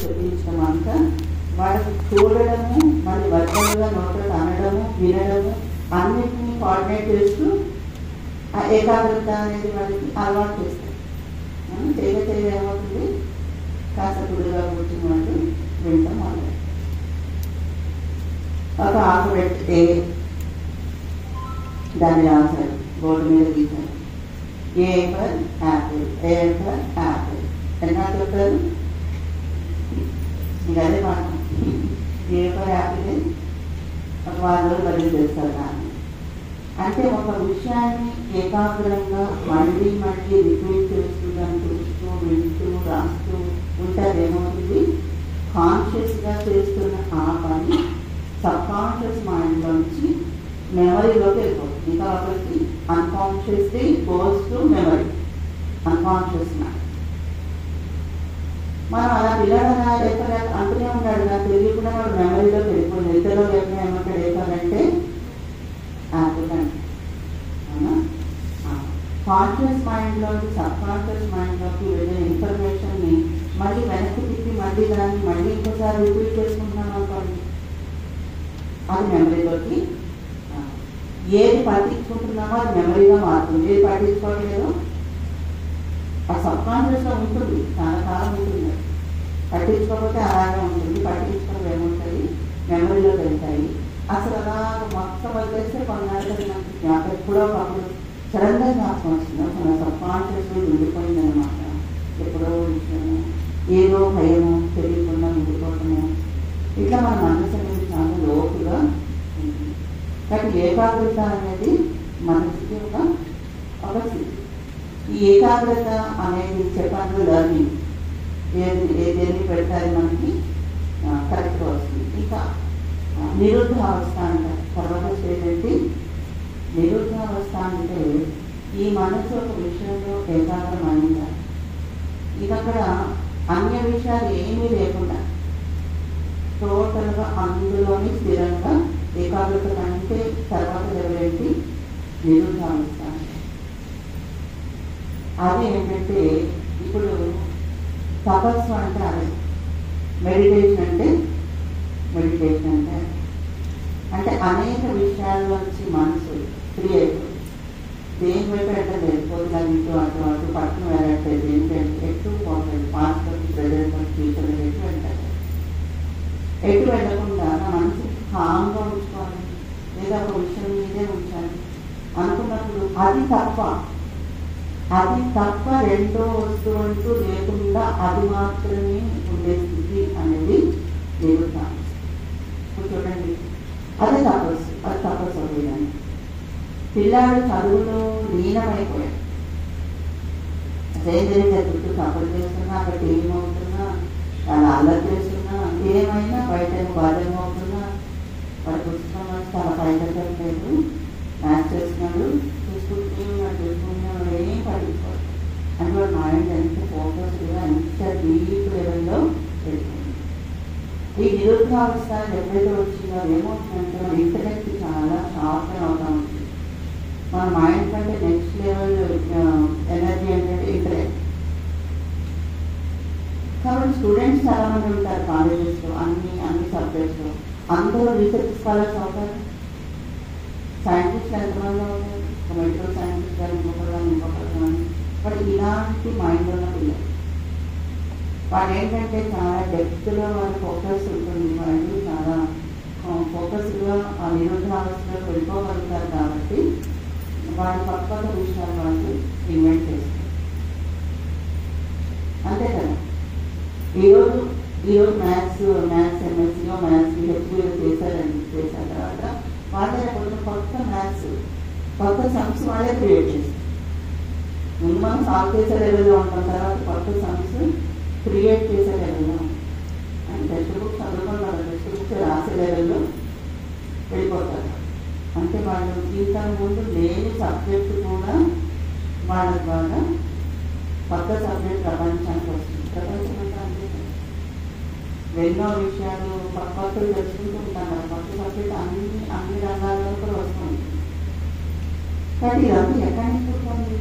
చెప్పించడం అంతా వాళ్ళకి చూడడము, మరి వర్గంగా నోట్లో అనడము, వినడము అన్నిటినీ కోఆర్డినేట్ చేస్తూ ఆ ఏకాగ్రత అనేది వాళ్ళకి అలవాటు చేస్తారు. చేయ ఏమవుతుంది, కాస్త గుడిగా కూర్చుని వాళ్ళు వింటాం వాళ్ళు. ఒక ఆకు పెడితే దాన్ని రాశారు, బోర్డు మీద గీశారు, A for apple, A for apple. ఎన్నా చెప్తారు మీకు అదే మాట. ఏ ఫర్ యాపిల్ ఒక 4 రోజులు బదిలీ చేస్తారు దాన్ని. అంటే ఒక విషయాన్ని ఏకాగ్రంగా మళ్ళీ మళ్ళీ రిపీట్ చేస్తూ దాన్ని చూస్తూ వింటూ రాస్తూ ఉంటారు. ఏమవుతుంది, కాన్షియస్గా చేస్తున్న ఆ పని సబ్ కాన్షియస్ మైండ్లోంచి మెమరీలోకి వెళ్ళిపోతుంది. ఇంకా ఒకరికి unconsciously goes to memory, unconscious mind. మనం అలా పిల్లడగా లేకపోతే అంటూనే ఉన్నాడు, నాకు తెలియకుండా వాడు మెమరీలోకి వెళ్ళిపోయింది. ఇద్దరు లేకుండా ఏమంటాడు, ఏమంటే యాపిల్ అంటే అవునా. కాన్షియస్ మైండ్లోకి సబ్ కాన్షియస్ మైండ్లోకి వెళ్ళిన ఇన్ఫర్మేషన్ని మళ్ళీ వెనక్కి తిప్పి మళ్ళీ దాన్ని మళ్ళీ ఇంకోసారి రిపీట్ చేసుకుంటున్నాం అనుకోండి, అది మెమరీలోకి. ఏది పట్టించుకుంటున్నామో అది మెమరీగా మారుతుంది. ఏది పట్టించుకోవట్లేదు ఆ సబ్ కాన్షియస్లో ఉంటుంది, చాలా కాలం ఉంటుంది. పట్టించుకోకపోతే అలాగే ఉంటుంది, పట్టించుకోవడం ఏముంటుంది, మెమరీలోకి వెళ్తాయి. అసలు అలా మొత్తం వదిలేస్తే కొన్నాళ్ళకి మనకి జ్ఞాపకం ఎప్పుడో అప్పుడు సడన్గా జ్ఞాపకం వస్తుంది. అసలు సబ్ కాన్షియస్లో ఉండిపోయింది అనమాట. ఎప్పుడో విషయము, ఏదో భయము తెలియకుండా ఉండిపోవటము, ఇట్లా మన మనసు అనేది చాలా లోతుగా ఉంటుంది. కానీ ఏకాగ్రత అనేది మనసుకి ఒక స్థితి. ఈ ఏకాగ్రత అనేది చెప్పాను లర్నింగ్, ఏదేమి పెడతారు మనకి కరెక్ట్గా వస్తుంది. ఇంకా నిరుద్ధావస్థ అంటారు. తర్వాత స్టేజ్ ఏంటి, నిరుద్ధావస్థ అంటే ఈ మనసు ఒక విషయంలో ఏకాగ్రమైందా, ఇక అక్కడ అన్య విషయాలు ఏమీ లేకుండా టోటల్గా అందులోని స్థిరంగా ఏకాగ్రత కంటే తర్వాత లెవెల్ ఏంటి, నిరుద్ధావస్థ. అది ఏంటంటే ఇప్పుడు తపస్సు అంటే అదే, మెడిటేషన్ అంటే అనేక విషయాల నుంచి మనసు ఫ్రీ అయిపోతుంది. దేని వైపు వెళ్ళలేదు, పొద్దున ఇటు అటు అటు పట్టును వెళ్ళట్లేదు, ఏంటంటే ఎటు పోతుంది, పాస్ట్లోకి ప్రజెంట్లోకి ఫ్యూచర్లో ఎటు వెళ్ళలేదు. ఎటు వెళ్ళకుండా నా మనసు కామ్గా ఉంచుకోవాలి, లేదా ఒక విషయం మీదే ఉంచాలి అనుకున్నప్పుడు అది తప్ప రెండో వస్తువు అంటూ లేకుండా అది మాత్రమే ఉండే స్థితి అనేది నిరుద్ధావస్థ. ఇప్పుడు చూడండి, అదే తపస్సు, అది తపస్సు అవుతుంది. పిల్లాడు చదువులో లీనమైపోయాడు, అదేంటంటే చుట్టూ తపస్సు చేస్తున్నా, అక్కడ టీవీ అవుతున్నా, చాలా అల్లరి చేస్తున్నా, ఏమైనా బయట బాధ్యం అవుతున్నా, వాడి పుస్తకం చాలా పైకట్లేదు, మ్యాథ్స్ చేస్తున్నాడు, చూసుకుంటున్నాడు, ఏం పట్టించుకోవాలి. అంటే వాడు మైండ్ ఎంత ఫోకస్గా ఎంత డీప్ లెవెల్లో వెళ్ళిపోయింది. ఈ నిరుద్ధావస్థ ఎప్పుడైతే వచ్చిందో ఏమవుతుందంటే మన ఇంటలెక్ట్ చాలా షార్ప్గా అవుతా ఉంటుంది. మన మైండ్ కంటే నెక్స్ట్ లెవెల్ ఎనర్జీ ఏంటంటే ఇంటలెక్ట్. కాబట్టి స్టూడెంట్స్ చాలా మంది ఉంటారు కాలేజెస్లో, అన్ని సబ్జెక్ట్స్లో. అందరూ రీసెర్చ్ స్కాలర్స్ అవుతారు, సైంటిస్ట్ ఎంతమంది అవుతారు, ఒక మెడికల్ సైంటిస్ట్ కానీ ఇంకొకరు కానీ. బట్ ఇలాంటి మైండ్ ఉన్న పిల్లలు వాళ్ళు ఏంటంటే చాలా డెప్త్లో వాళ్ళ ఫోకస్ ఉంటుంది, వాళ్ళు చాలా ఫోకస్గా ఆ నిరుద్ధావస్థలో వెళ్ళిపోగలుగుతారు. కాబట్టి వాళ్ళు కొత్త విషయాలు వాళ్ళు ఇన్వెంట్ చేస్తారు. అంతే కదా, ఈరోజు మ్యాథ్స్ ఎంఎస్సీలో మ్యాథ్స్ హెచ్బీలో చేసిన తర్వాత వాళ్ళే కొంచెం కొత్త సమ్స్ వాళ్ళే క్రియేట్ చేస్తారు. ముందు మనం సాల్వ్ చేసే లెవెల్లో ఉంటాం, తర్వాత కొత్త సమ్స్ క్రియేట్ చేసే లెవెల్లో అండ్ టెక్స్ట్ బుక్స్ చదువుకుంటారు, టెక్స్ట్ బుక్స్ రాసే లెవెల్లో వెళ్ళిపోతారు. అంటే వాళ్ళు జీవితం ముందు లేని సబ్జెక్టు కూడా వాళ్ళ ద్వారా కొత్త సబ్జెక్ట్ ప్రపంచానికి వస్తుంది. ప్రపంచం అంటే అంతే, ఎన్నో విషయాలు కొత్తలు తెలుసుకుంటూ ఉంటాం కదా, కొత్త సబ్జెక్ట్ అన్ని రంగాల్లో కూడా వస్తుంది. కానీ ఇదంతా ఎక్కడి నుంచి పోతుంది,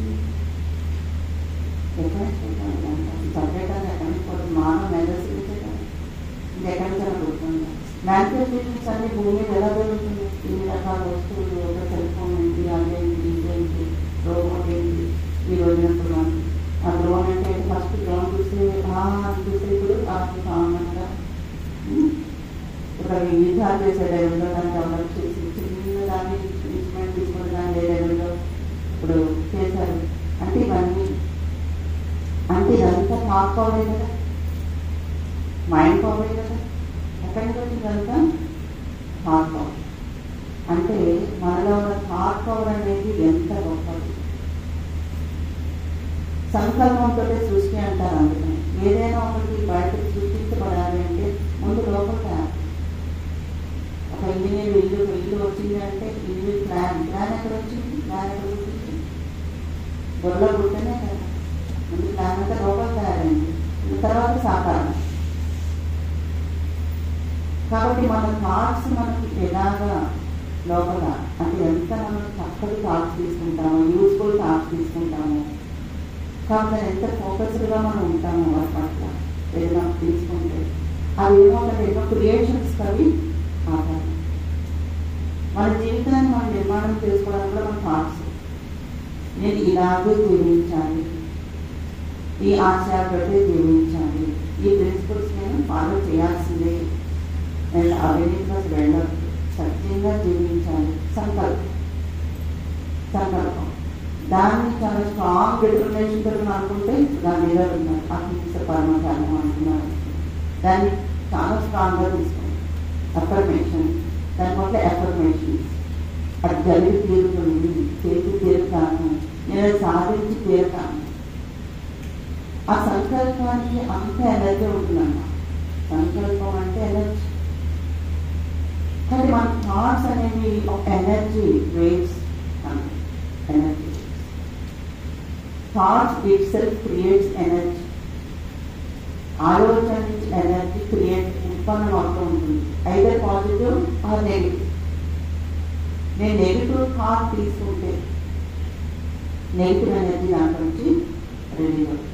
సబ్జెక్ట్ అనేది ఎక్కడి నుంచి పోతుంది, మానవ మేధస్సు థాట్స్ కామన్గా ఒక యుద్ధాలు చేసే లెవెల్లో దాన్ని డెవలప్ చేసి చిన్న దాన్ని ఇన్స్ట్రుమెంట్ తీసుకుని దాన్ని ఏ లెవెల్లో ఇప్పుడు చేశారు అంటే ఇవన్నీ అంటే ఇదంతా థాట్ పవరే కదా, మైండ్ పవరే కదా. ఎక్కడి నుంచి వచ్చిందంతా థాట్ పవర్. అంటే మనలో ఉన్న థాట్ పవర్ అనేది ఎంత గొప్పది. సంకల్పంతో సృష్టి అంటారు. అందుకని ఏదైనా ఒకటి బయటకు సృష్టించబడాలి అంటే ముందు లోపల తయారు. ఒక ఇంజనీర్ ఇల్లు వచ్చింది అంటే ఇల్లు ప్లాన్ ఎక్కడ వచ్చింది, ప్లాన్ ఎక్కడ వచ్చింది, గొర్రెలో పుట్టనే కదా. ముందు ప్లాన్ అంతా లోపల తయారైంది, తర్వాత సాకారం. కాబట్టి మన థాట్స్ మనకి ఎలాగా లోపల అంటే ఎంత మనం చక్కటి థాట్స్ తీసుకుంటాము, యూస్ఫుల్ థాట్స్ తీసుకుంటాము, కాబట్టి ఎంత ఫోకస్డ్గా మనం ఉంటాము వాటి పట్ల ఏదైనా తీసుకుంటే అవి ఏమవుతాయి, ఎన్నో క్రియేషన్స్ అవి ఆధారం. మన జీవితాన్ని మనం నిర్మాణం చేసుకోవడానికి కూడా మన థాట్స్. నేను ఇలాగే జీవించాలి, ఈ ఆశయాలతోటే జీవించాలి, ఈ ప్రిన్సిపల్స్ నేను ఫాలో చేయాల్సిందే, నేను అవినీతిలోకి వెళ్ళదు, సత్యంగా జీవించాలి. సంకల్పం దాన్ని చాలా స్ట్రాంగ్ డిటర్మినేషన్ తోటి అనుకుంటే దాని మీద ఉన్నారు అహింస పరమధర్మం అంటున్నారు. దాన్ని చాలా స్ట్రాంగ్గా తీసుకోండి. అఫర్మేషన్, దానివల్ల అఫర్మేషన్స్ అది జరిగి తీరుతుంది, చేసి తీరుతాను, నేను సాధించి తీరుతాను. ఆ సంకల్పానికి అంత ఎనర్జీ ఉంటుందన్న. సంకల్పం అంటే ఎనర్జీ. కానీ మన థాట్స్ అనేవి ఒక energy waves. Energy thoughts it self creates energy. ఆలోచన నుంచి ఎనర్జీ క్రియేట్ ఉత్పన్నం అవుతూ ఉంటుంది, ఐదర్ పాజిటివ్ ఆర్ నెగిటివ్. నేను నెగిటివ్ థాట్ తీసుకుంటే నెగిటివ్ ఎనర్జీ దాంట్లో నుంచి రిలీజ్ అవుతుంది.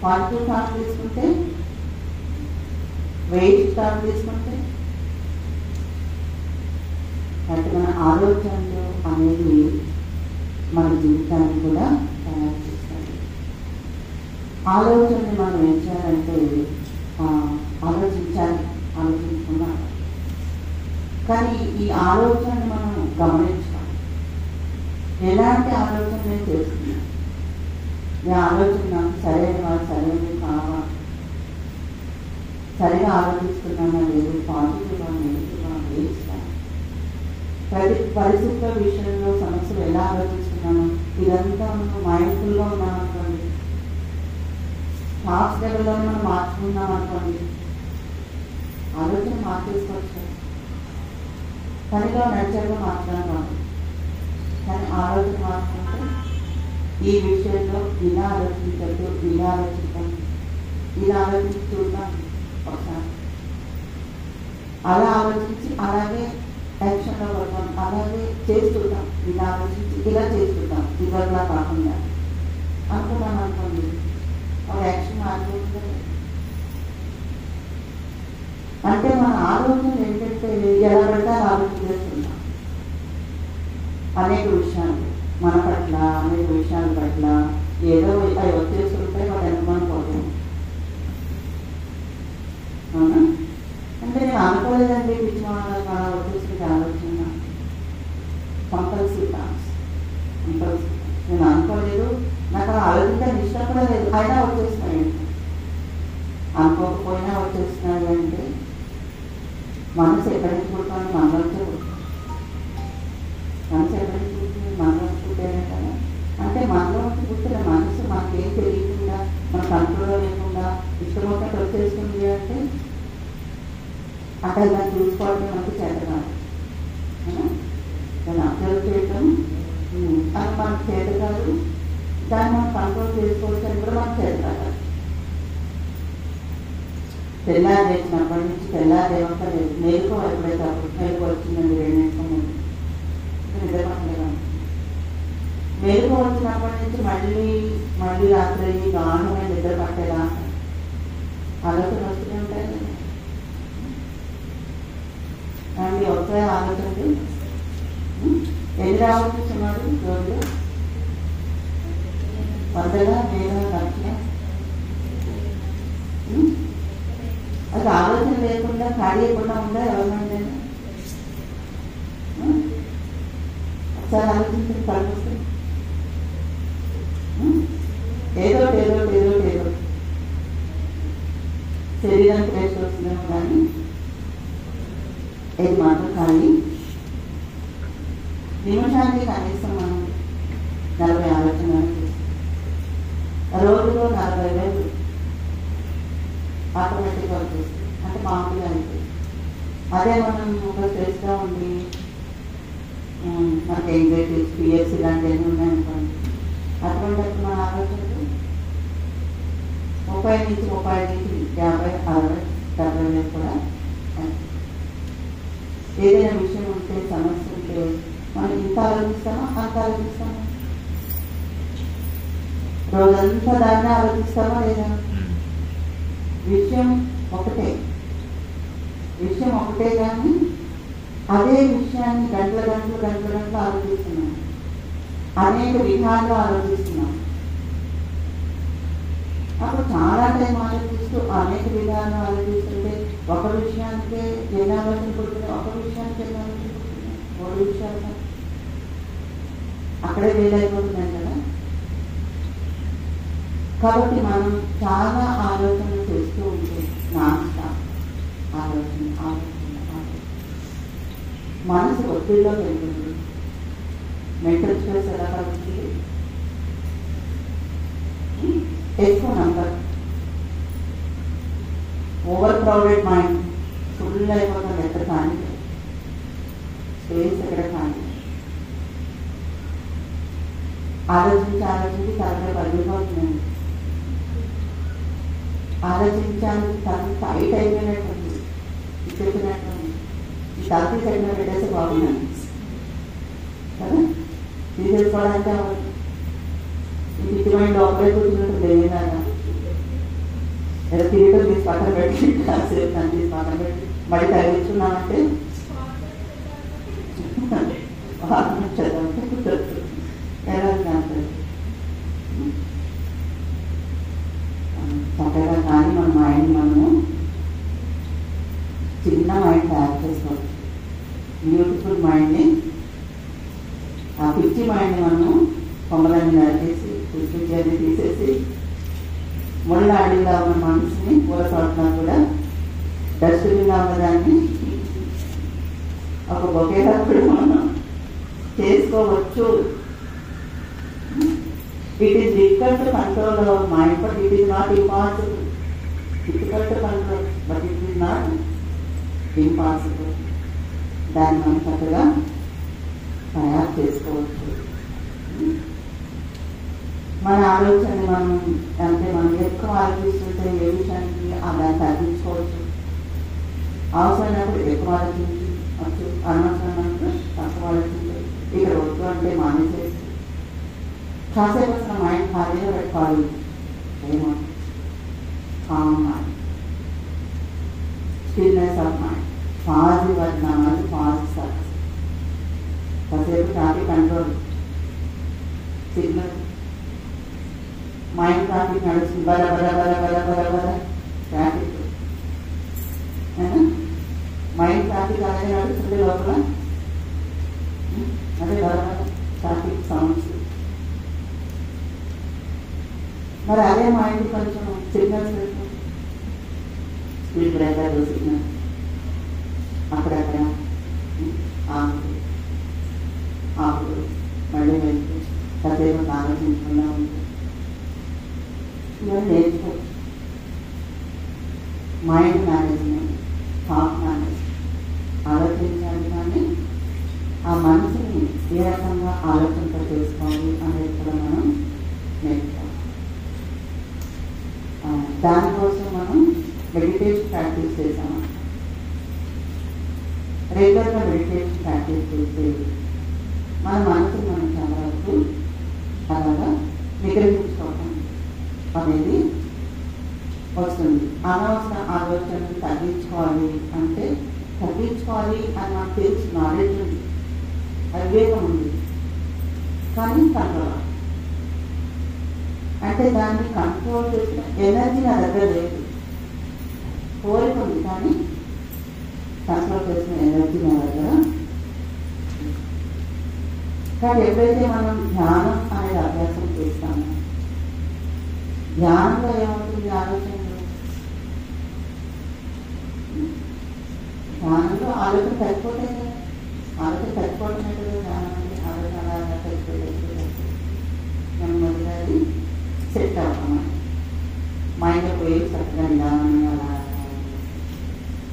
పాజిటివ్ థాట్ తీసుకుంటే, వెయిట్ థాట్ తీసుకుంటే అంటే మన ఆలోచనలు అనేది మన జీవితాన్ని కూడా తయారు చేస్తాయి. ఆలోచనని మనం ఏం చేయాలంటే ఆలోచించుకున్నాం. కానీ ఈ ఆలోచనని మనం గమనించాలి. ఎలాంటి ఆలోచన నేను చేస్తున్నాను, ఈ ఆలోచన నాకు సరైనది కావా, సరిగా ఆలోచిస్తున్నానా లేదు, పాజిటివ్గా నెగిటివ్గా వేస్తాను. ప్రతి పరిస్థితుల విషయంలో సమస్యలు ఎలా ఆలోచిస్తున్నాను, ఇదంతా మనం మైండ్ఫుల్గా ఉన్నాం అనుకోండి, థాట్స్ లెవెల్లో మనం మార్చుకున్నాం అనుకోండి, ఆలోచన మార్చేసుకోవచ్చు. పనిలో నడిచేగా మార్చడం. కానీ ఆలోచన మార్చుకుంటే ఈ విషయంలో ఇలా ఆలోచించద్దు, ఇలా ఆలోచించండి, ఇలా ఆలోచించి చూద్దాం ఒకసారి, అలా ఆలోచించి అలాగే యాక్షన్లో పడతాం, అలాగే చేస్తుంటాం, ఇలా ఆలోచించి ఇలా చేస్తుంటాం, ఇవలా కాకుండా అనుకున్నాం అనుకోండి, ఒక యాక్షన్ మారిపోతుంది. అంటే మన ఆలోచన ఏంటంటే ఎలా పడితే ఆలోచన చేస్తున్నాం. అనేక విషయాలు మన పట్ల, అనేక విషయాల పట్ల ఏదో అవి వచ్చేస్తుంటే వాడు అనుమానం పోతాం. అవునా? అంటే నేను అనుకోలేదండి పిచ్చి మన వచ్చేసి ఆలోచన. Compulsory thoughts, compulsory. నేను అనుకోలేదు, నాకు ఆలోచించడానికి ఇష్టం కూడా లేదు, అయినా వచ్చేస్తున్నాయి. అనుకోకపోయినా వచ్చేస్తున్నాయి అంటే మనసు ఎక్కడి నుంచి పుట్టాలని మనలోంచే పుట్టాలి. మనసు ఎక్కడి నుంచి పుట్టింది, మనలోంచి పుట్టానే కదా. అంటే మనలోంచి పుట్టిన మనసు మనకేం తెలియకుండా, మన కంట్రోల్లో లేకుండా ఇష్టమొక్కటి వచ్చేస్తుంది అంటే అక్కడ దాన్ని చూసుకోవడం మనకు చేత కాదు. దాన్ని అబ్జర్వ్ చేయటం అది మనకు చేత కాదు, దాన్ని మనం కంట్రోల్ చేసుకోవచ్చు అని కూడా మనకు చేత కాదు. తెల్లారి చేసినప్పటి నుంచి తెల్లారేవంతా లేదు, మేలుకో ఎప్పుడైతే అప్పుడు మేలుకో వచ్చిందండి 2 నిమిషం ముందు నిద్ర పట్టలేదు. మేలుకో వచ్చినప్పటి నుంచి మళ్ళీ రాత్రి గాఢమైన నిద్ర పట్టేలా ఆలోచన వస్తూనే ఉంటాయి కదా అండి. వస్తాయి ఆలోచనలు. ఎన్ని ఆలోచిస్తున్నాడు రోజులు? 100గా 1000గా లక్ష అది ఆలోచన లేకుండా ఖాళీ లేకుండా ఉందా ఎవరినంటే? ఒకసారి ఆలోచించండి, కలుపుతుంది ఏదో ఏదో ఏదో ఏదో శరీరానికి రెస్ట్ వస్తుందేమో కానీ ఇది మాత్రం ఖాళీ. నిమిషానికి కనీసం మనం 40 ఆలోచనలు చేస్తాం, రోజులో 40,000 ఆటోమేటిక్గా వచ్చేస్తుంది. అంటే మామూలుగా అయితే అదే మనం ఒక స్ట్రెస్గా ఉండి మనకి యాంగ్జైటీస్, ఫియర్స్ ఇలాంటివన్నీ ఉన్నాయనుకోండి, అటువంటిప్పుడు మన ఆలోచనలు 30 నుంచి 50 నుంచి 50, 60, 70 కూడా. ఏదైనా విషయం ఉంటే, సమస్య ఉంటే మనం ఇంత ఆలోచిస్తామా అంత ఆలోచిస్తామా? రోజంతా దాన్ని ఆలోచిస్తామా లేదా? విషయం ఒకటే కానీ అదే విషయాన్ని గంటల ఆలోచిస్తున్నాం, అనేక విధాలుగా ఆలోచిస్తున్నాం. అప్పుడు చాలా టైం ఆలోచిస్తూ అనేక విధాలు ఆలోచిస్తుంటే ఒక విషయానికే ఎన్ని ఆలోచన పుడుతున్నాయి, ఒక విషయానికి ఎన్ని ఆలోచన పుడుతున్నాయి, 3 విషయాలు అక్కడే వేలైపోతున్నాయి కదా. కాబట్టి మనం చాలా ఆలోచనలు చేస్తూ ఉంటే నాన్ స్టాప్ ఆలోచన మనసు ఒత్తిడిలో పెరుగుతుంది. మెంటల్ స్ట్రెస్ ఎలా కలుగుతుంది? ఎక్కువ number, over crowded mind, full అయిపోతుంది. ఎక్కడ కానీ స్పేస్ ఎక్కడ కానీ ఆలోచించి తలపై పడిపోతుందండి. ఆలోచించాలని తన టైట్ అయిపోయినట్టుంది, ఇచ్చేసినట్టుంది. ఈ తలపి సైడ్ పెట్టేసి బాగున్నాను కదా, తీసేసుకోవడానికి అవ్వదు. ఈ పిచ్చిమైండ్ లోపలే కూర్చున్నట్టు లేదాగా ఏదో తిరిగి తీసి పక్కన పెట్టి కాసేపు నన్ను తీసి పక్కన పెట్టి మళ్ళీ తగిలించున్నామంటే చదవంటే కుదరదు. ఎలా అంటారు చక్కగా కానీ మన మైండ్ మనము చిన్న మైండ్ తయారు చేసుకోవచ్చు. బ్యూటిఫుల్ మైండ్ని, ఆ పిచ్చి మైండ్ని మనము కొమ్మలన్నీ నరికేసి పిచ్చి తీసేసి ముళ్ళ అడిగిలా ఉన్న మనసుని పూల తోటలా కూడా డస్ట్బిన్లా ఉన్నదాన్ని ఒక బొకేలా కూడా మనం చేసుకోవచ్చు. It is difficult to control our mind, but it is not impossible. Difficult to control, but it is not impossible. దాన్ని మనం చక్కగా తయారు చేసుకోవచ్చు. మన ఆలోచన మనం ఎక్కువ ఆలోచిస్తుంటే ఏ విషయానికి దాన్ని తగ్గించుకోవచ్చు. అవసరమైనప్పుడు ఎక్కువ ఆలోచించవచ్చు, అనవసరమైనప్పుడు తక్కువ ఆలోచించవచ్చు. ఇక్కడ వద్దు అంటే మానేసేసి కాసేపు అసలు మైండ్ ఖాళీగా పెట్టుకోవాలి. ఏమో calm mind, stillness of mind, positive వర్ణాలు, పాజిటివ్ సక్సెస్. కాసేపు traffic control signal, mind traffic నడుస్తుంది, బల బల బల బల బల బల ట్రాఫిక్. మైండ్ ట్రాఫిక్ అలాగే నడుస్తుంది లోపల, అదే బల బల ట్రాఫిక్ సౌండ్స్. మరి అదే మైండ్ కొంచెం సిగ్నల్స్ పెట్టు, స్పీడ్ బ్రేకర్ సిగ్నల్ అక్కడక్కడ ఆపుడు మళ్ళీ వెళ్తూ కాసేపు ఆలోచించకుండా ఉంటుంది. ఇవన్నీ నేర్చుకోవచ్చు. మైండ్ మేనేజ్మెంట్, థాట్ మేనేజ్మెంట్, ఆలోచించాలి కానీ ఆ మనసుని ఏ రకంగా ఆలోచనతో చేసుకోవాలి అనేది కూడా మనం నేర్చుకోవాలి. దానికోసం మనం మెడిటేషన్ ప్రాక్టీస్ చేసాము. రెగ్యులర్గా మెడిటేషన్ ప్రాక్టీస్ చేస్తే మన మనసుని మనం చాలా వరకు అలాగా నిగ్రహించుకోవటం అనేది వస్తుంది. అనవసర ఆలోచనలు తగ్గించుకోవాలి అంటే తగ్గించుకోవాలి అని నాకు తెలుసు, నాలెడ్జ్ ఉంది, వివేకం ఉంది, కానీ కంట్రోల్ అంటే దాన్ని కంట్రోల్ చేసిన ఎనర్జీ నా దగ్గర లేదు. కోరిక ఉంది, కానీ కన్సల్ట్ చేసిన ఎనర్జీ మన దగ్గర. కానీ ఎప్పుడైతే మనం ధ్యానం అనేది అభ్యాసం చేస్తామో, ధ్యానంలో ఏమవుతుంది? ఆలోచనలు, ధ్యానంలో ఆలోచన తగ్గిపోతాయి కదా. ఆలోచన తగ్గిపోవటమే కదా ధ్యానం అంటే. ఆలోచన అలా తగ్గిపోయి నెమ్మదిగా అది సెట్ అవుతాం. మైండ్లో పోయి చక్కగా నిదానంగా అలా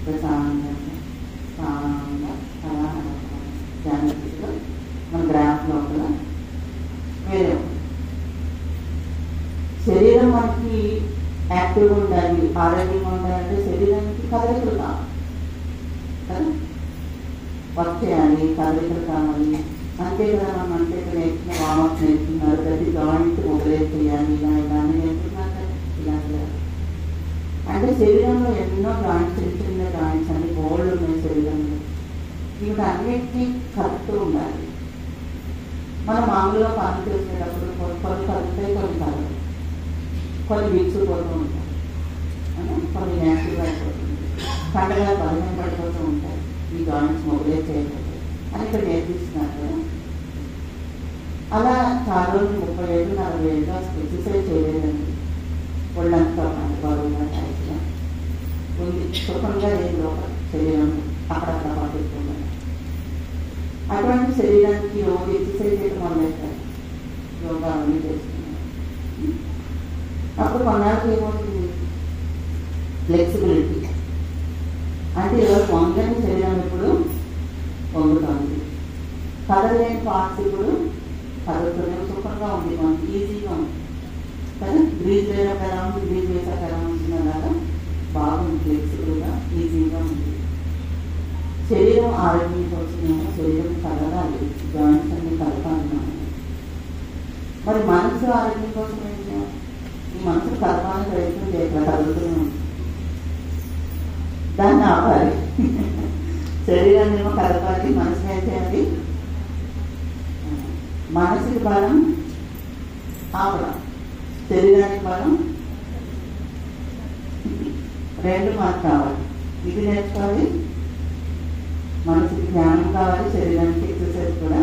ప్రశాంతంగా సాంగా అలా ధ్యానంలో మన గ్రాఫ్ లోపల వేరే శరీరం మనకి యాక్టివ్గా ఉండాలి, ఆరోగ్యంగా ఉండాలంటే శరీరానికి కదలికలు కావాలి కదా. వర్క్ చేయాలి, కదలికలు కావాలి. అంతే కదా. మనం అంతే నేర్చుకున్న వామప్ నేర్చుకున్నారు, ప్రతి జాయింట్ మొబైల్ చేయాలి, ఇలా ఇలా నేర్చుకున్నారు కదా. ఇలా అంటే శరీరంలో ఎన్నో జాయింట్స్, చిన్న చిన్న జాయింట్స్ అన్ని గోల్డ్ ఉన్నాయి శరీరంలో. వీటి అన్నిటినీ కలుపుతూ ఉండాలి. మనం మామూలుగా పనులు చేసేటప్పుడు కొన్ని కలుపుతాయి, కొన్ని కలవు, కొన్ని విడిచిపోతూ ఉంటాయి, కొన్ని యాక్టివ్గా అయిపోతుంది, పండగ బలహీన పడిపోతూ ఉంటాయి ఈ జాయింట్స్ మొబైల్ చేయకపోతే అని ఇక్కడ నేర్పిస్తున్నారు కదా. అలా చాలా రోజులు 30 ఏళ్ళు 40 ఏళ్ళు ఎక్సర్సైజ్ చేయలేదండి. ఒళ్ళంతా బరువుగా టైట్గా ఉంది, సుఖంగా ఏం లోపల శరీరం అక్కడక్కడ పట్టిస్తున్నాయి. అటువంటి శరీరానికి రోజు ఎక్సర్సైజ్ చేయడం మొదలెట్టారు, యోగా అన్నీ చేస్తున్నారు. అప్పుడు కొన్నాళ్ళకి ఏమవుతుంది? ఫ్లెక్సిబిలిటీ అంటే ఈరోజు వంగని శరీరం ఇప్పుడు వంగుతుంది, కదలలేని పార్ట్స్ ఇప్పుడు కదులుతున్నాయి. సుఖంగా ఉంది, మనకి ఈజీగా ఉంది కదా. బ్రీజ్ వేయడం ఎలా ఉంది, బ్రీజ్ వేసాక ఎలా ఉంటుంది, అలాగా బాగుంది, ఫ్లెక్సిబుల్గా ఈజీగా ఉంది. శరీరం ఆరోగ్యం కోసమేమో శరీరం కదలాలి, జాయింట్స్ అన్ని కలపాలి. మరి మనసు ఆరోగ్యం కోసం ఏం చేయాలి? ఈ మనసు కలపాలని ప్రయత్నం చేయకుండా కదులుతూనే ఉంది, దాన్ని ఆపాలి. శరీరాన్ని ఏమో కలపాలి, మనసుని ఏం చేయాలి? మనసుకి బలం ఆపడం, శరీరానికి బలం రెండు మనకు కావాలి. ఇది నేర్చుకోవాలి, మనసుకి జ్ఞానం కావాలి, శరీరానికి ఎక్సర్సైజ్ కూడా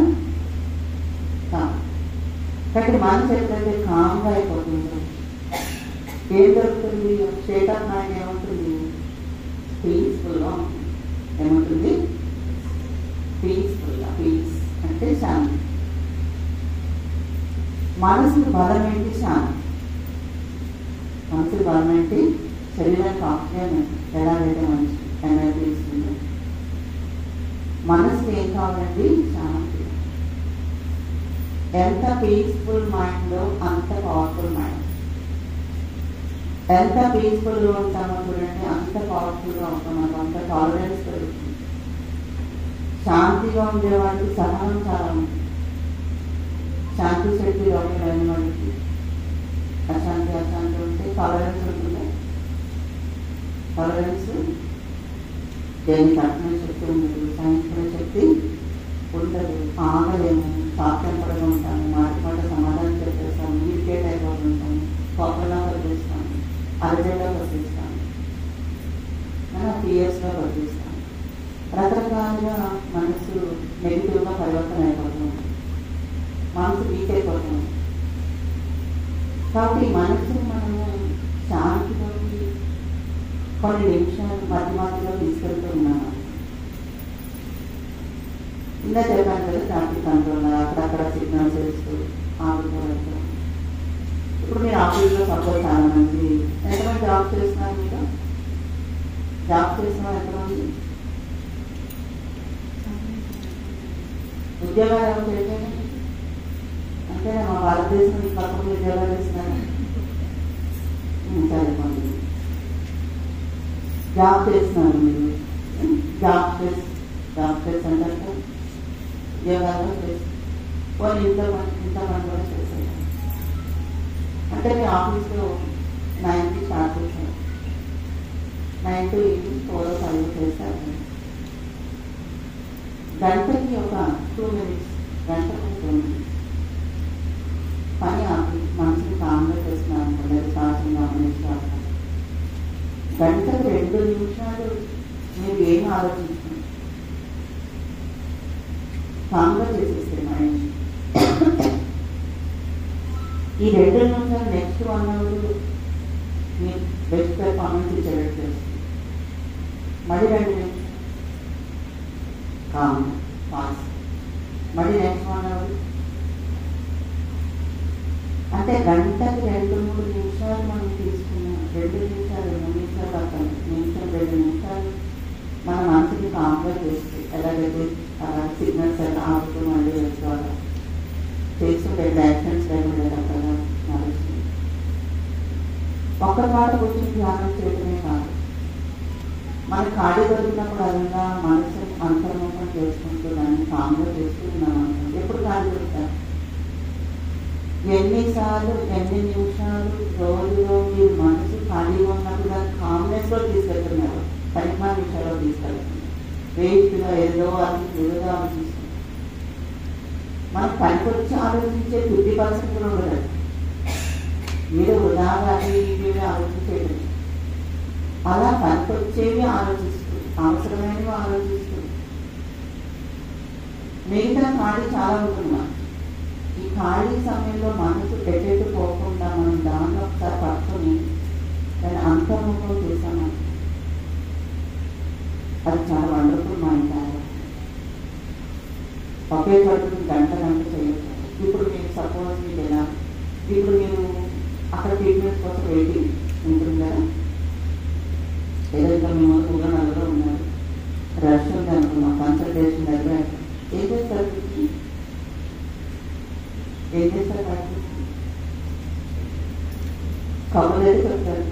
కావాలి. కాబట్టి మనసు ఎప్పుడైతే కామ్గా అయిపోతుందో ఏం జరుగుతుంది? స్టేట్ ఆఫ్ మైండ్ ఏమవుతుంది? పీస్ఫుల్గా ఉంటుంది. ఏమవుతుంది? పీస్ఫుల్గా. పీస్ అంటే శాంతి. మనసుకి బలం ఏంటి? శాంతి. మనసుకి బలం ఏంటి? శరీరానికి ఆక్సిజన్ ఎలాగైతే మంచి ఎనర్జీ ఇస్తుంది, మనసుకి ఏం కావాలండి? శాంతి. ఎంత పీస్ఫుల్ మైండ్లో అంత పవర్ఫుల్ మైండ్. ఎంత పీస్ఫుల్గా ఉంటామో చూడండి, అంత పవర్ఫుల్గా ఉంటాం, మనకు అంత టాలరెన్స్ పెరుగుతుంది. శాంతిగా ఉండేవాడికి సహనం చాలా ఉంటుంది. శాంతి శక్తి అయిన వాడికి అశాంతి ఉంటే టాలరెన్స్ ఉంటుంది. టాలరెన్స్ దేనికి అర్థం శక్తి ఉండదు, సహించుకునే శక్తి ఉండదు. ఆగలేము, సాక్ష్యంపడగా ఉంటాము, మాట సమాధానం చెప్పేస్తాము, ఇరిటేట్ అయిపోతుంటాము, కోపంగా వదిలేస్తాము, అరజెండా వదిలేస్తాము, పియర్స్గా వదిలేస్తాము. రకరకాలుగా మనసు నెగిటివ్గా పరివర్తన అయిపోతుంది, మనసు వీక్ అయిపోతుంది. కాబట్టి మనసుని మనము శాంతిలోకి కొన్ని నిమిషాలు మధ్యలో తీసుకెళ్తూ ఉన్నాము. ఇంకా చెప్పాను కదా, ట్రాఫిక్ కంట్రోల్ అక్కడక్కడ సిగ్నల్స్ వేస్తూ ఆగిపోవడం. ఇప్పుడు మీరు ఆఫీస్లో సపోజ్ చాలా మంది ఎంతమంది జాబ్ చేస్తున్నారు? మీరు జాబ్ చేస్తున్నారు ఎంతమంది? ఉద్యోగాలు ఎవరు చేయలేదు అంటే మా భారతదేశం ఈ పక్కన ఉద్యోగాలు చేస్తున్నారు. సరే, మంది జాబ్ చేస్తున్నారు. మీరు జాబ్ చేసి అంటే ఉద్యోగాలు చేసి వాళ్ళు ఇంత మంది కూడా చేస్తారు. అంటే మీ ఆఫీస్లో 9కి స్టార్ట్ చేశారు, 9 to 4 or 5 చేస్తారు. గంటకి ఒక 2 minutes, గంటకు 2 minutes పని ఆపి మనసుని కామ్గా చేస్తున్నాను అనుకోండి, శ్వాసను గమనించాలి. గంటకు 2 నిమిషాలు మీరు ఏం ఆలోచించండి, కామ్గా చేసేస్తే మైండ్. ఈ 2 నిమిషాలు నెక్స్ట్ 1 అవర్ మీరు బెస్ట్ పెర్ఫార్మెన్స్ ఇచ్చేటట్టు చేస్తుంది. మళ్ళీ 2 నిమిషాలు కామ్ పాస్, మళ్ళీ నెక్స్ట్ 1 అవర్. అంటే గంటకి 2-3 నిమిషాలు మనం తీసుకున్నాం. 2 నిమిషాలు 3 నిమిషాలు పక్కన నిమిషం 2 నిమిషాలు మన మనసుని కామ్గా చేస్తే ఎలాగైతే సిగ్నల్స్ ఎలా ఆడుతూ మళ్ళీ వేసుకోవాలి చేస్తుంటే యాక్షన్స్ లేకుండా రకాలుగా నడుస్తుంది. ఒక్క పాట కూర్చొని ధ్యానం చేయడమే కాదు, మన ఖాళీ దొరికినప్పుడు అలా మనసుని అంతర్ముఖం చేసుకుంటూ దాన్ని కామ్గా చేస్తున్నాం అనుకుంటే ఎప్పుడు ఖాళీ దొరుకుతారు. ఎన్నిసార్లు ఎన్ని నిమిషాలు రోజులో మీరు మనసు ఖాళీగా ఉన్నప్పుడు దాన్ని కామ్నెస్లో తీసుకెళ్తున్నారు, పరిమాణ విషయాల్లో తీసుకెళ్తున్నారు. వేస్ట్గా ఏదో ఆలోచిస్తుంది. మనం పనికొచ్చి ఆలోచించే 50% కూడా ఉండదు. మీరు వృధాగా ఇవి ఆలోచించేది, అలా పనికొచ్చేవి ఆలోచిస్తూ అవసరమైనవి ఆలోచిస్తూ మిగతా ఖాళీ చాలా ఉంటున్నాం. ఈ ఖాళీ సమయంలో మనసు ఎటు పోకుండా మనం దాంట్లో ఒకసారి పట్టుకొని దాన్ని అంతర్ముఖం చేశాము. అది చాలా వండర్ఫుల్ మైండ్. ఒకే చోటు గంట చేయొచ్చు. ఇప్పుడు మీరు సపోజ్ మీరు ఎలా ఇప్పుడు మీరు అక్కడ ట్రీట్మెంట్ కోసం వెయిటింగ్ ఉంటుంది కదా, ఏదో ఇంకా మేము ఊళ్ళో నలుగురు ఉన్నారు, రష్ ఉంది అనుకున్నాం, కన్సల్టేషన్ దగ్గర ఏం చేస్తారు కబుర్లు అయితే చెప్తారు,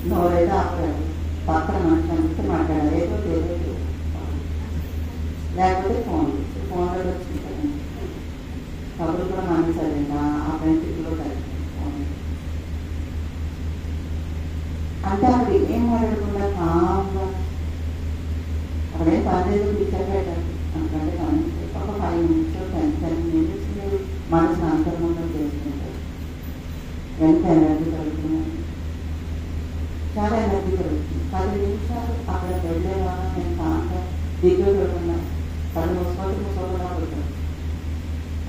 నోరైతే ఆపరారు, పక్కన మనిషి అనిపిస్తే మాట్లాడారు, ఏదో తెలియదు. లేకపోతే ఫోన్లో వచ్చుకుంటారు. కబుర్లు కూడా మానేసారండి, ఆ ఫ్రెండ్షిప్లో కలిసి ఫోన్. అంటే అక్కడ ఏం మాట్లాడకుండా కామ్గా అక్కడేం పర్లేదు పిక్చర్ పెట్టారు అనుకంటే ఒక 5 నిమిషాలు 10 minutes మీరు మనసును అంతర్ముఖం చేసుకుంటారు. ఎంత ఎనర్జీ కలుగుతున్నారు, చాలా ఎనర్జీ కలుగుతుంది. 10 నిమిషాలు అక్కడ వెళ్ళే వాళ్ళ నేను కాంతా దిగులు పెడుతున్నా, 10 ముసుకోకుండా పడుతుంది.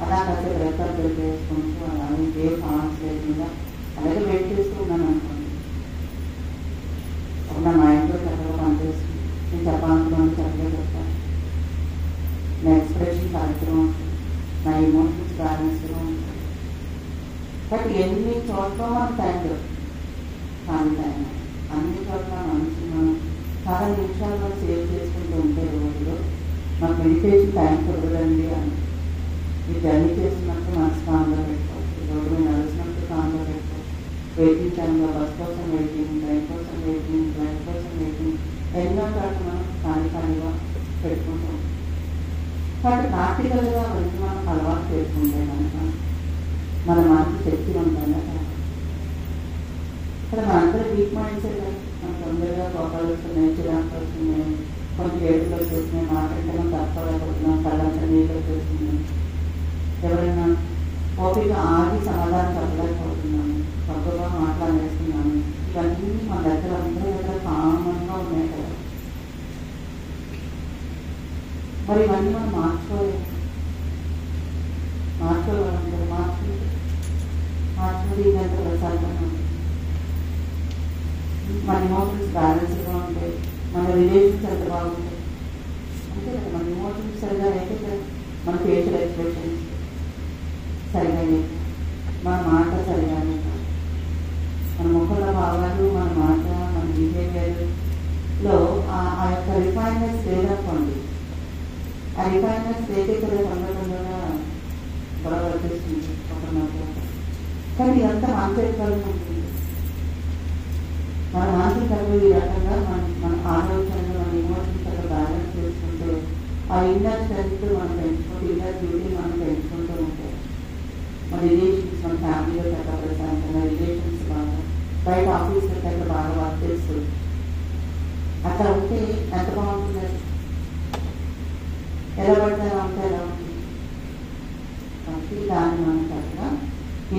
అలా కాసేపు రెక్కలు పెట్టేసుకుంటూ అలాగే ఏ సాంగ్స్ లేకుండా అలాగే వెయిట్ చేస్తూ ఉన్నాను అనుకోండి. నా మైండ్లో చక్కగా పనిచేస్తుంది. నేను చెప్పాలనుకున్నాను, చక్కగా చెప్తాను. నా ఎక్స్ప్రెషన్ కరెక్ట్గా ఉంటుంది, నా ఎమోషన్స్ బ్యాలెన్స్గా ఉంటుంది. బట్ ఎన్ని చోట్ల మన టైంలో ఖాళీ టైం అన్ని చోట్ల మనసు చాలా నిమిషాలు మనం సేవ్ చేసుకుంటూ ఉంటే రోజులో మాకు మెడిటేషన్ టైం కుదరదండి అని మీరు జర్నీ చేస్తున్నప్పుడు మనసు కామ్గా పెట్టుకోవచ్చు, రోడ్డు మీద నడుస్తున్నప్పుడు కామ్గా పెట్టుకోవచ్చు. వెయిటింగ్ టైంలో బస్ కోసం వెయిటింగ్, ట్రైన్ కోసం వెయిటింగ్, ఫ్లైట్ కోసం వెయిటింగ్, ఎన్నో చోట్ల మనం ఖాళీగా పెట్టుకుంటాం. కాబట్టి ప్రాక్టికల్గా వచ్చి మనం అలవాటు చేసుకుంటే కనుక మన మనసు శక్తివంతంగా కాదు. ఇక్కడ మనందరూ వీక్ మైండ్సే కదా, మనం తొందరగా కోపాలు వస్తున్నాయి, చిరాకు వస్తున్నాయి, కొంచెం ఏడుపులు వచ్చేస్తున్నాయి, మాట్లాడితే మనం తప్పలేకపోతున్నాం, కళ్ళంతా నీళ్ళు వచ్చేస్తున్నాయి, ఎవరైనా ఓపిక ఆగి సమాధానం చెప్పలేకపోతున్నాము, తప్పుగా మాట్లాడేస్తున్నాము. ఇవన్నీ మన దగ్గర అందరూ దగ్గర కామన్గా ఉన్నాయి కదా. మరి ఇవన్నీ మనం మార్చుకోవాలి, మార్చుకోవాలి ఇదంతా ప్రశాంతంగా ఉంటుంది. మన ఇమోషన్స్ బ్యాలెన్స్గా ఉంటాయి, మన రిలేషన్స్ ఎంత బాగుంటాయి. అంతే కదా, మన ఇమోషన్స్ సరిగా అయితే మన ఫేషియల్ ఎక్స్ప్రెషన్స్ సరిగా, మన మాట సరిగా, మన ముఖంలో భావాలు, మన మాట, మన బిహేవియర్లో ఆ యొక్క రిఫైన్మెంట్స్ లేదనుకోండి. ఆ రిఫైన్మెంట్స్ లేకే కూడా సందర్భంగా గొడవ వచ్చేస్తుంది ఒకరి మధ్య. కానీ ఇదంతా మానసిక కలిగి ఉంటుంది. మన మానసిక కలిగి ఈ రకంగా మన ఆలోచనలు, మన ఇమోషన్స్ అక్కడ బ్యాలెన్స్ చేసుకుంటూ ఆ ఇన్నర్ స్ట్రెంత్ మనం పెంచుకుంటూ, ఇన్నర్ బ్యూటీ మనం పెంచుకుంటూ ఉంటాం. మన రిలేషన్స్, మన ఫ్యామిలీలో చక్కగా ప్రశాంతంగా రిలేషన్స్ బాగా, బయట ఆఫీస్లో చక్కగా బాగా వర్క్ చేస్తూ అట్లా ఉంటే ఎంత బాగుంటుంది. ఎలా పడతారా ఉంటే ఎలా ఉంటుంది. కాబట్టి దాన్ని మనం చక్కగా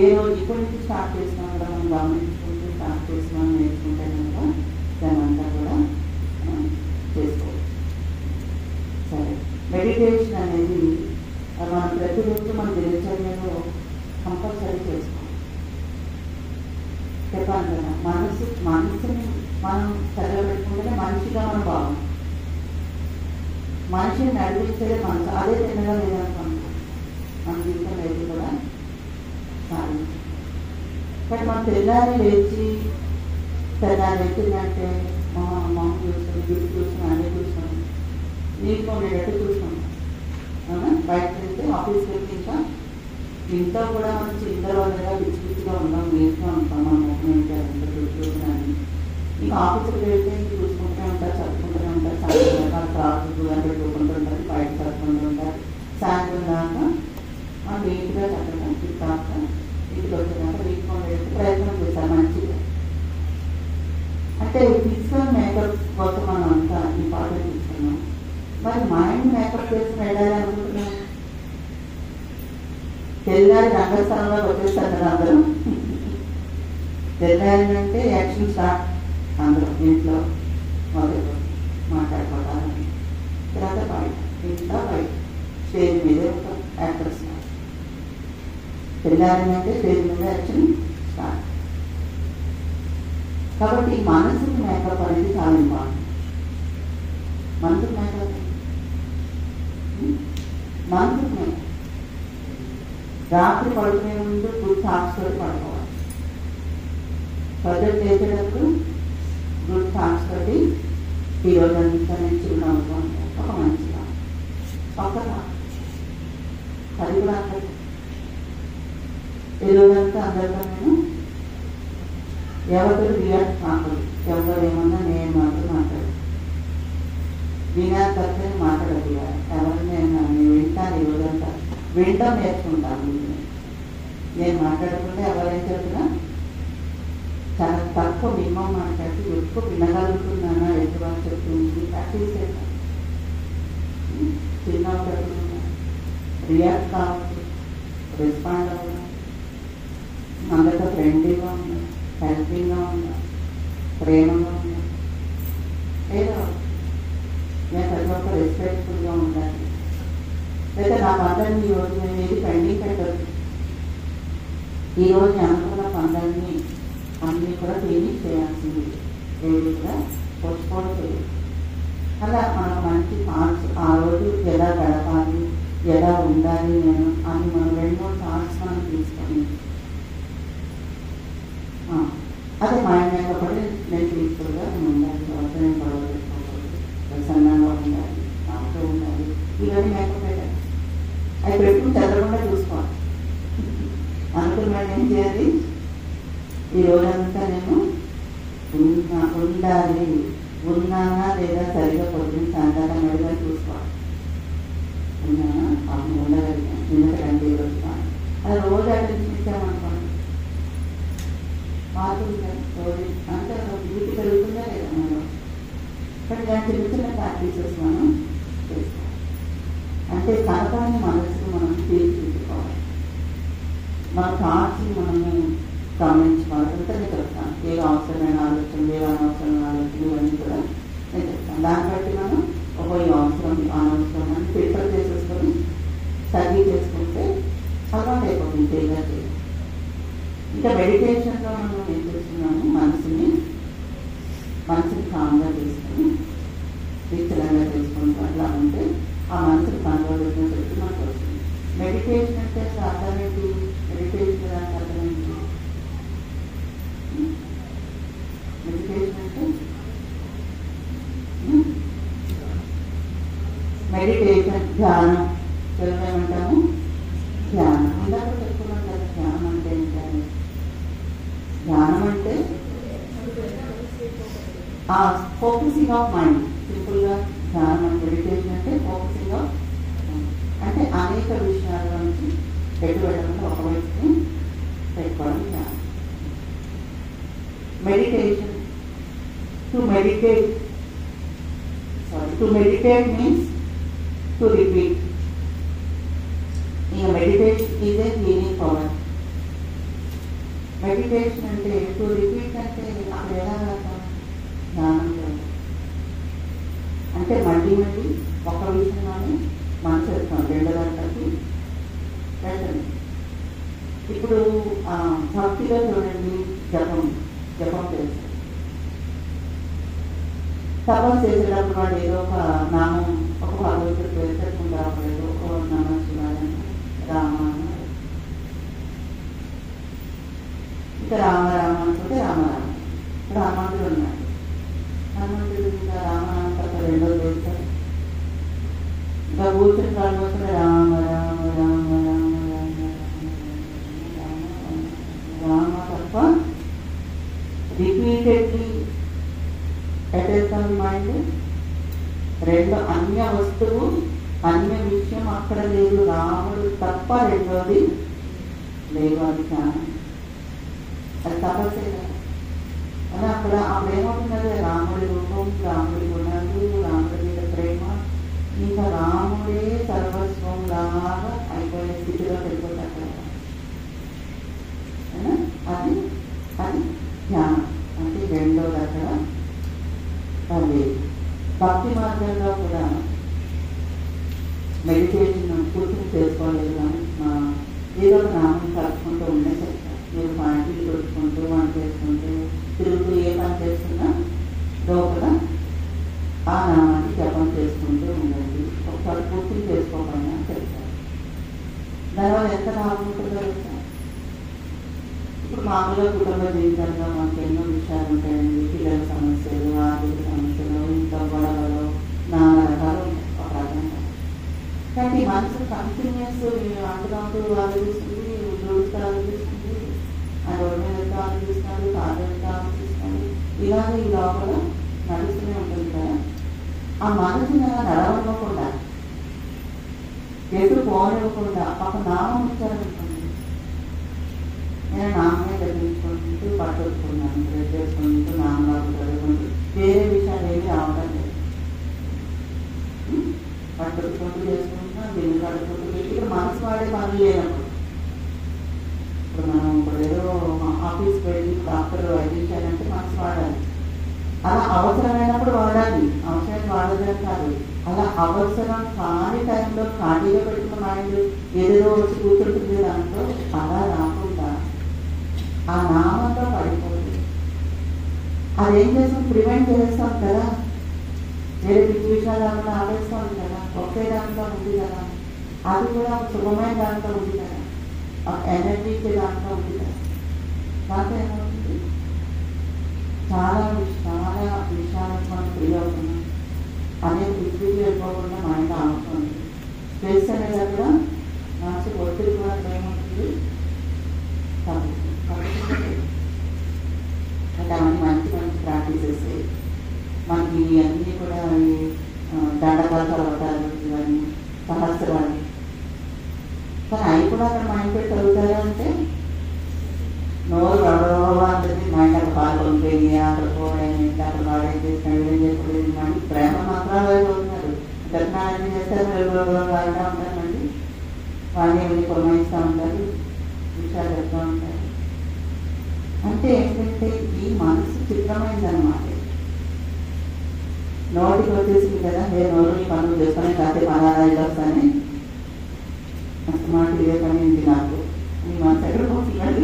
ఏ రోజు ఇప్పటి నుంచి స్టార్ట్ చేసినా కూడా మనం గమనించుకుంటూ స్టార్ట్ చేసినా నేర్చుకుంటే కనుక దాని అంతా కూడా పూర్తిగా మన భావం. మనిషిని నడిపించేదే మనసు. అదే తిన్నగా లేదనుకుంటాం మన జీవితం ఏది కూడా సాధించాం. కానీ మనం తెల్లారి లేచి తెల్లారి ఎక్కిందంటే మొహం చూసుకొని గుడి చూసుకొని అన్నీ చూసుకొని నీటిగా ఉండేటట్టు చూసుకుంటాం. అవునా? బయటకు వెళ్తే ఆఫీస్కి వెళ్తే ఇంకా ఇంట్లో కూడా మనం చిందరవందరగా పిచ్చి పిచ్చిగా ఉన్నాం, నీట్గా ఉంటాం. మన ముఖం ఏంటంటే చూసుకున్నాను. ఇంకా ఆఫీస్కి వెళ్తే ఇంక చూసుకుంటూనే ఉంటారు, చదువుకుంటూనే ఉంటారు, సాయంత్రం క్లాసులు అని పెట్టుకుంటూ ఉంటారు, బయట చదువుకుంటూ ఉంటారు. సాయంత్రం దాకా నీట్గా చక్కగా తిట్టాక ఇంటికి వచ్చేదాకా నీట్గా ఉండేది ప్రయత్నం చేశారు మంచిగా. అంటే ఫిజికల్ మేకప్ కోసం మనం అంతా ఇంపార్టెంట్ ఇస్తున్నాం. మరి మైండ్ మేకప్ చేసి వెళ్ళాలి అనుకుంటున్నాం. తెల్లారి రంగస్థలంలో వచ్చేస్తారు కదా అందరూ. తెల్లారిందంటే యాక్షన్ స్టార్ట్. అందరూ ఇంట్లో మొదలు మాట్లాడుకోవడానికి, తర్వాత బయట, ఇంట్లో బయట స్టేజ్ మీద ఒక యాక్టర్స్. తెల్లారిందంటే స్టేజ్ మీద యాక్షన్ స్టార్ట్. కాబట్టి మనసుకి మేకప్ అనేది చాలా ఇంపార్టెంట్. మనసుకి మేకప్ రాత్రి పడుకునే ముందు గుడ్ థాట్స్ తోటి పడుకోవాలి. ప్రజెంట్ చేసేటప్పుడు గుడ్ థాట్స్ తోటి ఈరోజు అంతా నేను చిరునవ్వుగా ఉంటాను. ఒక మంచిగా పక్కన అది కూడా అందరు ఈరోజంతా అందరితో నేను ఎవరితో రియాక్ట్ కాకూడదు. ఎవరు ఏమన్నా నేను మాత్రం మాట్లాడు వినాలి, మాట్లాడదు. ఎవరిని నేను వింటాను. ఈరోజంతా వింటాం నేర్చుకుంటాను. నేను మాట్లాడకుండా ఎవరేం చెప్పినా చాలా తక్కువ మినిమం మాట్లాడి ఎక్కువ వినగలుగుతున్నానా ఎక్కువ చెప్తుంది ప్రాక్టీస్ చేస్తాను. చిన్నప్పుడు రియాక్ట్ కావచ్చు, రెస్పాండ్ అవ్వడం, అందరితో ఫ్రెండ్లీగా ఉన్నా, హెల్పింగ్గా ఉన్నా, ప్రేమగా ఉన్నా, ఏదో నేను ప్రతి ఒక్క రెస్పెక్ట్ఫుల్గా ఉండాలి. లేదా నా పనులన్నీ ఈరోజు నేను ఏది పెండింగ్ పెట్టద్దు. ఈరోజు అనుకున్న పనులన్నీ అన్నీ కూడా ఫినిష్ చేయాల్సింది, ఏది కూడా పోస్ట్పోన్ చేయాలి. అలా మనకు మంచి థాట్స్ ఆ రోజు ఎలా గడపాలి, ఎలా ఉండాలి నేను అని మనం 2-3 థాట్స్ మనం తీసుకొని అదే మైండ్ లేకపోతే నేను పీస్ఫుల్గా ఉండాలి, అవసరం గొడవ పెట్టుకోకూడదు, ప్రసన్నంగా ఉండాలి, నాతో ఉండాలి. ఇవన్నీ లేకపోతే అవి పెట్టుకుని చదవకుండా చూసుకోవాలి. అనుకున్నాను ఏం చేయాలి, ఈ రోజంతా నేను ఉండాలి, ఉన్నానా లేదా సరిగా పొద్దున్న సాయంత్రం అడిగా చూసుకోవాలి. ఉన్నానా అప్పుడు ఉండగలిగాను, ఎందుకంటే ఈరోజు అది రోజు అటెన్షన్ ఇచ్చామనుకోండి మారుతుంటాయి. రోజు అంటే బ్యూటీ పెరుగుతుందా లేదా మనం. కానీ ఇలాంటి చిన్న చిన్న ప్రాక్టీసెస్ మనం చేసుకోవాలి. అంటే కనపడని మనసును మనం తీర్చిదిద్దుకోవాలి. మన థాట్స్ని మనము గమనించుకోవాలి. అంతా నేను చెప్తాను. ఏదో అవసరమైన ఆలోచనలు, ఏదో అనవసరమైన ఆలోచనలు ఇవన్నీ కూడా నేను చెప్తాను. దాన్ని బట్టి మనం ఒక అవసరం అనవసరం అని ఫిల్టర్ చేసేసుకొని స్టడీ చేసుకుంటే అలవాటు అయిపోతుంది. తేలిగా చేయాలి. ఇంకా మెడిటేషన్లో మనం ఏం చేస్తున్నాము, మనసుని కామ్గా చేసుకొని నిశ్చలంగా చేసుకుంటూ అట్లా ఉంటే ఆ మనసుని కంట్రోల్ చేసిన శక్తి మనకు వస్తుంది. మెడిటేషన్ అంటే అర్థం ఏంటి? మెడిటేషన్ దానికి అర్థం ఏంటి? మెడిటేషన్ అంటే మెడిటేషన్ ధ్యానం, తెలుగు ఏమంటాము ధ్యానం. ఇందాక చెప్పుకున్నాం కదా ధ్యానం అంటే ఏంటని. ధ్యానం అంటే ఫోకసింగ్ ఆఫ్ మైండ్. సింపుల్గా ధ్యానం అంటే మెడిటేషన్ అంటే ఫోకసింగ్ ఆఫ్ అంటే అనేక విషయాల నుంచి పెట్టుబడి ఒక వైపుని పెట్టుకోవడం ధ్యానం. Meditation to meditate means to repeat. ఇక meditation is a cleaning power. Meditation అంటే టు రిపీట్ అంటే అక్కడ ఎలా రాస్తాం ధ్యానంలో అంటే మళ్ళీ ఒక విషయంలోనే మనసు వేస్తాం 2 గంటలకి పెట్టండి. ఇప్పుడు భక్తిలో చూడండి జపం చేస్తాం. తపస్సు చేసేటప్పుడు వాడు ఏదో ఒక నామం, ఒక భగవంతుడు పెట్టుకుంటూ రావలేదు, ఓ నమ శివాయ రామ ఇంకా రామ రామ అనుకుంటే రామరామ. రామంతుడు ఉన్నాడు. హనుమంతుడు ఇంకా రామనామ తప్ప రెండోది వేస్తారు. ఇంకా కూర్చుని కాళ్ళు వస్తే రామ రామ రామ రామ రామ రామ తప్ప రిపీటెడ్లీ అటాక్ ఆన్ మైండ్. రెండు అన్య వస్తువు అన్య విషయం అక్కడ లేదు, రాముడు తప్ప రెండోది లేదు. అది జ్ఞానం, అది తపస్సే కదా. అలా అక్కడ ఏమవుతున్నది, రాముడి రూపం, రాముడి గుణాలు, రాముడి మీద ప్రేమ, ఇంకా రాముడే సర్వస్వం లాగా అయిపోయిన స్థితిలో వెళ్ళిపోతారు. అది అది ధ్యానం అంటే రెండోది అక్కడ. అది భక్తి మార్గంలో కూడా మెడిటేషన్ కూర్చుని చేసుకోలేదు, కానీ ఏదో ఒక నామం కలుపుకుంటూ ఉండే చెప్తారు. మీరు పాయింట్లు కొట్టుకుంటూ మనం చేసుకుంటూ తిరుగుతూ ఏ పని చేస్తున్నా లోపల ఆ నామాన్ని జపం చేసుకుంటూ ఉండండి. ఒకసారి పూర్తి చేసుకోకపోయినా చెప్తారు. దానివల్ల ఎంత లాభం ఉంటుందో తెలుసా? ఇప్పుడు మామూలుగా కుటుంబ జీవితంలో మనకు ఎన్నో విషయాలు ఉంటాయండి. పిల్లల సమస్యలు, ఆర్థిక సమస్యలు, ఇంట్లో గొడవలు, నానా రకాలు ఉంటాయి. ఒక రకంగా కానీ మనసు కంటిన్యూస్ అంటున్నట్టు ఆలోచిస్తుంది, ఉద్యోగిస్తూ ఆలోచిస్తుంది, ఆ రోడ్డు మీద ఎంత ఆలోచిస్తున్నాడు, కాదు ఎంత ఆలోచిస్తున్నాడు, ఇలాగే ఈ లోపల నడుస్తూనే ఉంటుంది కదా. ఆ మనసుని అలా నడవకుండా, ఎటు పోనివ్వకుండా ఒక నామం ఇచ్చారనుకోండి. నేను నామే తగ్గించుకుంటూ పట్టుకున్నాను, డ్రెస్ చేసుకుంటూ నామలాగా చదువుకుంటూ వేరే విషయాలు ఏమి రావడం లేదు. పట్టుకుంటూ చేసుకుంటున్నా, బిల్లు కడుక్కుంటూ ఇక్కడ మనసు వాడే పనులు లేనప్పుడు. ఇప్పుడు మనం ఇప్పుడు ఏదో ఆఫీస్కి వెళ్ళి డాక్టర్ వైద్యించాలంటే మనసు వాడాలి. అలా అవసరమైనప్పుడు వాడాలి, అవసరం వాడదని కాదు. అలా అవసరం కాని టైంలో ఖాళీగా పెట్టుకున్న మైండ్ ఏదో వచ్చి కూర్చుంటుంది దాంట్లో. అలా రాకుండా ఆ నామంలో పడిపోతుంది. అదేం చేస్తాం, ప్రివెంట్ చేస్తాం కదా. వేరే పిచ్చి విషయాలు ఏమైనా ఆలోచిస్తాం కదా, ఒకే దాంట్లో ఉంది కదా. అది కూడా శుభమైన దాంట్లో ఉంది కదా, ఎనర్జీ ఇచ్చే దాంట్లో ఉంది కదా. దాంట్లో ఏమవుతుంది, చాలా విషయాలకు మనం ఫ్రీ అవుతున్నాం. అనేక విద్యుత్ వెళ్ళిపోకుండా మైండ్ ఆగుతుంది. స్ట్రెస్ అనేది అక్కడ మనసు ఒత్తిడి కూడా ఏమవుతుంది, తగ్గుతుంది. అంటే అవన్నీ మంచి మంచి ప్రాక్టీసెస్. మనకి ఇవన్నీ కూడా దండకాల చదవటాలు, ఇవన్నీ సహస్రాలు. కానీ అవి కూడా అక్కడ మైండ్ పెట్టి చదువుతారు అంటే నోరు రడవడానికి మైండ్ అక్కడ పాల్గొనిపోయి అక్కడ పోవడానికి అక్కడ వాడేం చేసినాడు, ఏం చేసుకోలేదు. మళ్ళీ ప్రేమ మాత్రాలు చదువుతున్నారు. దర్శనాలు చేస్తారు, వాడుతూ ఉంటారు. మళ్ళీ వాళ్ళని ఏమైనా కొనయిస్తూ ఉంటారు, విషయాలు చెప్తూ ఉంటారు. అంటే ఏంటంటే ఈ మనసు చిత్రమైందన్నమాట. నోటికి వచ్చేసింది కదా, నోరు పనులు చేసుకొని కాసేపు అనారాయిలు వస్తానే అసలు మాట ఇదే పని ఉంది నాకు. ఈ మనసు ఎక్కడ పోతున్నాడు,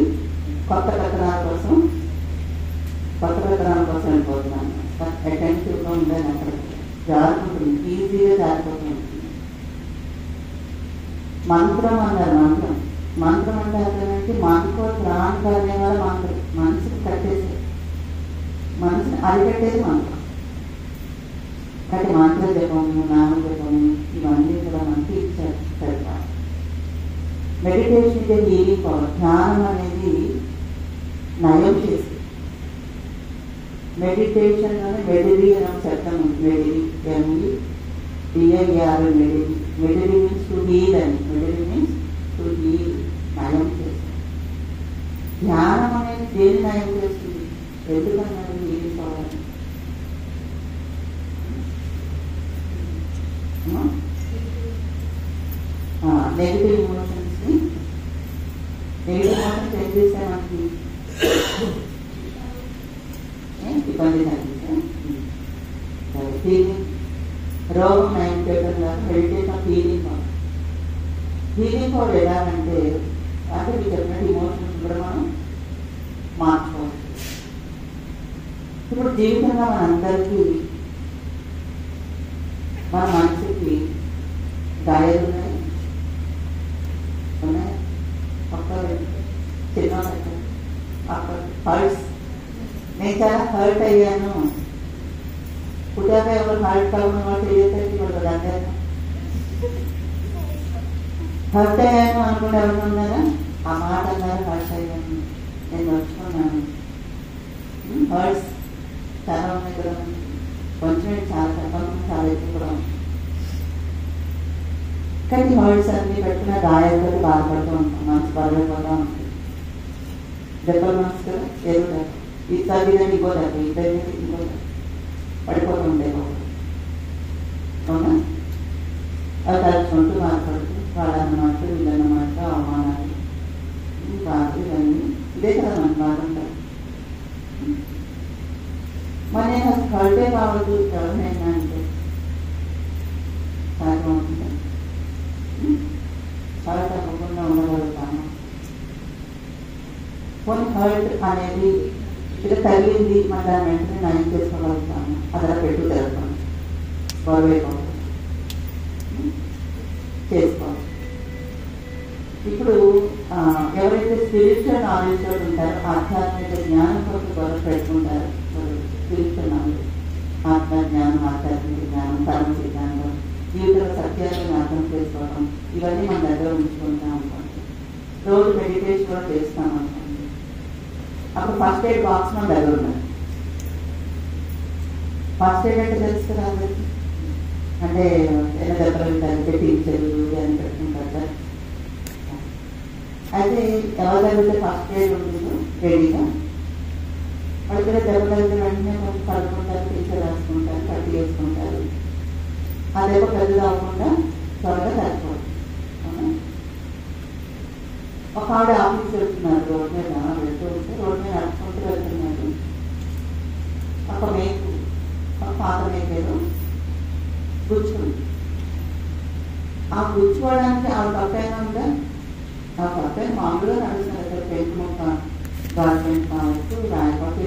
కొత్త కథనాల కోసం వెళ్ళిపోతున్నాను. అటెన్సివ్గా ఉండాలి, అక్కడ జారుకుంటుంది, ఈజీగా జారిపోతుంది. మంత్రం అన్నారు. మంత్రం అంటే అర్థమేంటి, మనకు ప్రాణ కార్యాల మంత్రం. మనసుకు కట్టేసి మనసుని అరికట్టేది మంత్రం. కాబట్టి మంత్ర జపము, నామ జపము ఇవన్నీ కూడా మనకి ఇచ్చారు. మెడిటేషన్ ఇదే హీలింగ్ పవర్. ధ్యానం అనేది నయం చేసి మెడిటేషన్ అని మెడిరి అని శబ్దం ఉంది. మెడిరి DIR మెడిరి. మెడిరి మీన్స్ టు హీల్ అని. మెడిరి మీన్స్ టు హీల్, నయం చేసి. ధ్యానం అనేది దేని నయం చేస్తుంది, ఎందుకన్నది హీలింగ్ పవర్. నెగిటివ్ ఇమోషన్స్ ఏం చేస్తే మనకి ఇబ్బంది కలిగితే ఫీలింగ్, రోగం నయం చేయడం కాదు, meditation feeling power. Feeling power ఎలాగంటే అంటే మీకు చెప్పినట్టు ఇమోషన్స్ కూడా మనం మార్చుకోవచ్చు. ఇప్పుడు జీవితంలో మనందరికీ మన మనసుకి గాయాలు ఉన్నాయి, చిన్న హర్ట్స్. నేను చాలా హర్ట్ అయ్యాను. పుట్టాక ఎవరు హర్ట్ కాకుండా వాళ్ళు తెలియదు వాళ్ళు అంటారు. హర్ట్ అయ్యాను అనుకుంటే ఎవరు ఉన్నారా? ఆ మాట అన్నారు, హర్ట్ అయ్యాను, నేను వచ్చుకున్నాను. హర్ట్స్ చాలా ఉన్నాయి కదా, కొంచెం చాలా చెప్పాలి, చాలా ఎక్కువ కూడా ఉంది. కానీ హర్ట్స్ అన్ని పెట్టుకున్న గాయాలతో బాధపడుతూ ఉంటాం, మనసు బాధపడుతూ ఉంటుంది. దెబ్బలు మనసు కదా, ఏదో ఈసారి ఇంకో దెబ్బ, ఇద్దరి ఇంకో దెబ్బ పడిపోతూ ఉంటాయి. అవునా? అవి తలుచుకుంటూ బాధపడుతూ వాళ్ళన్నమాట వీళ్ళన్నమాట అవమానాలు బాధ ఇవన్నీ ఇదే కదా మనకు బాగుంటారు. మరి నేను అసలు హర్టే కావద్దు ఎవరినైనా అంటే సాధ్యమవుతుందా? హర్ట్ అవ్వకుండా ఉండగలుగుతాను. కొన్ని హర్ట్ అనేది ఇలా తగిలింది, మన దాని వెంటనే నయం చేసుకోగలుగుతాను. అదలా పెట్టు జరుగుతాను, గొడవైపోతుంది, చేసుకోవాలి. ఇప్పుడు ఎవరైతే స్పిరిచువల్ నాలెడ్జ్ తోటి ఉంటారో, ఆధ్యాత్మిక జ్ఞానం కోసం గొడవ పెట్టుకుంటారు. స్పిరిచువల్ నాలెడ్జ్, ఆత్మ జ్ఞానం, ఆధ్యాత్మిక జ్ఞానం, కర్మ సిద్ధాంతం, జీవితంలో సత్యాలను అర్థం చేసుకోవడం, ఇవన్నీ మన దగ్గర ఉంచుకుంటాం అనుకోండి. రోజు మెడిటేషన్ కూడా చేస్తాం అనుకోండి. అప్పుడు ఫస్ట్ ఎయిడ్ బాక్స్ మన దగ్గర ఉన్నది. ఫస్ట్ ఎయిడ్ అంటే తెలుసు కదా అందరికి, అంటే ఎలా దెబ్బలు పెట్టించరు అని పెట్టుకుంటారు. అయితే ఎవరి దగ్గర ఫస్ట్ ఎయిడ్ ఉంటుందో రెడీగా, వాళ్ళ దగ్గర దెబ్బ దగ్గర వెంటనే కొంచెం కలుపుకుంటారు, టీచర్ రాసుకుంటారు, కట్టి వేసుకుంటారు. ఆ దెబ్బ పెద్దది అవ్వకుండా త్వరగా సరిపోదు. ఒక ఆవిడ ఆఫీస్ వెళ్తున్నారు, రోడ్డు మీద వెళ్తూ ఉంటే రోడ్డు మీద నడుచుకుంటూ వెళ్తున్నారు. ఒక మేకు, ఒక పాత మేకేదో గుచ్చుకుంది. ఆ గుచ్చుకోవడానికి ఆవిడ తప్పైనా ఉందా? ఆ తప్పైన మామూలుగా నడుస్తున్నారు. పెంకు మొక్క, గవర్నమెంట్ కావచ్చు, రాయపాటు